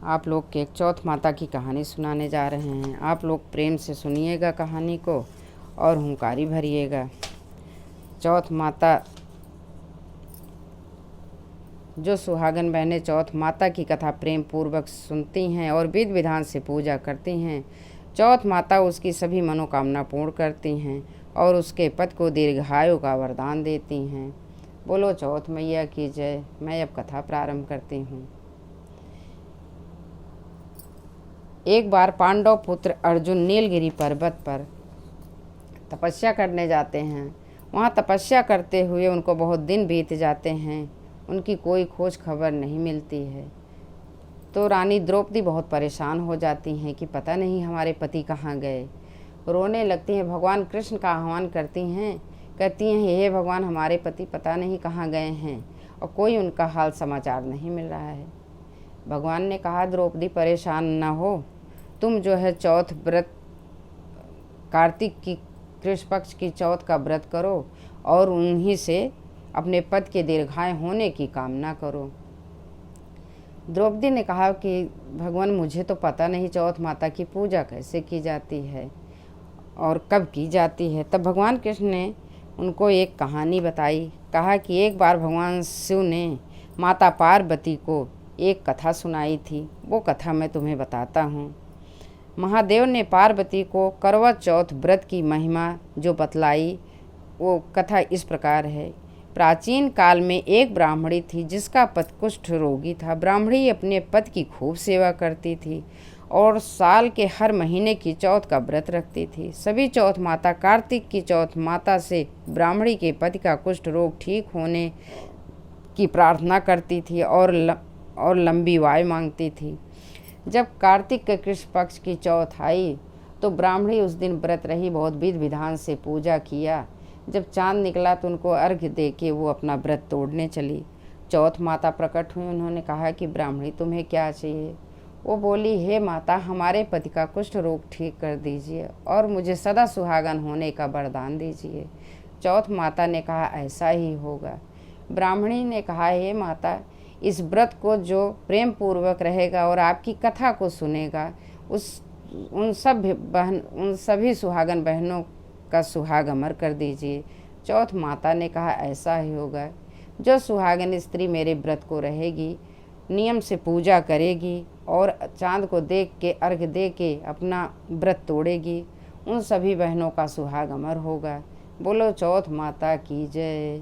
आप लोग के एक चौथ माता की कहानी सुनाने जा रहे हैं। आप लोग प्रेम से सुनिएगा कहानी को और हुंकारी भरिएगा। चौथ माता, जो सुहागन बहनें चौथ माता की कथा प्रेम पूर्वक सुनती हैं और विधि विधान से पूजा करती हैं, चौथ माता उसकी सभी मनोकामना पूर्ण करती हैं और उसके पति को दीर्घायु का वरदान देती हैं। बोलो चौथ मैया की जय। मैं अब कथा प्रारंभ करती हूँ। एक बार पांडव पुत्र अर्जुन नीलगिरी पर्वत पर तपस्या करने जाते हैं। वहाँ तपस्या करते हुए उनको बहुत दिन बीत जाते हैं। उनकी कोई खोज खबर नहीं मिलती है। तो रानी द्रौपदी बहुत परेशान हो जाती हैं कि पता नहीं हमारे पति कहाँ गए। रोने लगती हैं, भगवान कृष्ण का आह्वान करती हैं, कहती हैं हे भगवान, हमारे पति पता नहीं कहाँ गए हैं और कोई उनका हाल समाचार नहीं मिल रहा है। भगवान ने कहा, द्रौपदी परेशान न हो, तुम जो है चौथ व्रत, कार्तिक की कृष्ण पक्ष की चौथ का व्रत करो और उन्हीं से अपने पति के दीर्घायु होने की कामना करो। द्रौपदी ने कहा कि भगवान, मुझे तो पता नहीं चौथ माता की पूजा कैसे की जाती है और कब की जाती है। तब भगवान कृष्ण ने उनको एक कहानी बताई। कहा कि एक बार भगवान शिव ने माता पार्वती को एक कथा सुनाई थी। वो कथा मैं तुम्हें बताता हूँ। महादेव ने पार्वती को करवा चौथ व्रत की महिमा जो बतलाई, वो कथा इस प्रकार है। प्राचीन काल में एक ब्राह्मणी थी जिसका पति कुष्ठ रोगी था। ब्राह्मणी अपने पति की खूब सेवा करती थी और साल के हर महीने की चौथ का व्रत रखती थी। सभी चौथ माता कार्तिक की चौथ माता से ब्राह्मणी के पति का कुष्ठ रोग ठीक होने की प्रार्थना करती थी और लंबी आयु मांगती थी। जब कार्तिक के कृष्ण पक्ष की चौथ आई तो ब्राह्मणी उस दिन व्रत रही, बहुत विधि विधान से पूजा किया। जब चांद निकला तो उनको अर्घ्य दे के वो अपना व्रत तोड़ने चली। चौथ माता प्रकट हुई। उन्होंने कहा कि ब्राह्मणी, तुम्हें क्या चाहिए? वो बोली, हे माता, हमारे पति का कुष्ठ रोग ठीक कर दीजिए और मुझे सदा सुहागन होने का वरदान दीजिए। चौथ माता ने कहा, ऐसा ही होगा। ब्राह्मणी ने कहा, हे माता, इस व्रत को जो प्रेम पूर्वक रहेगा और आपकी कथा को सुनेगा, उन सभी सुहागन बहनों का सुहाग अमर कर दीजिए। चौथ माता ने कहा, ऐसा ही होगा। जो सुहागन स्त्री मेरे व्रत को रहेगी, नियम से पूजा करेगी और चांद को देख के अर्घ्य दे के अपना व्रत तोड़ेगी, उन सभी बहनों का सुहाग अमर होगा। बोलो चौथ माता की जय।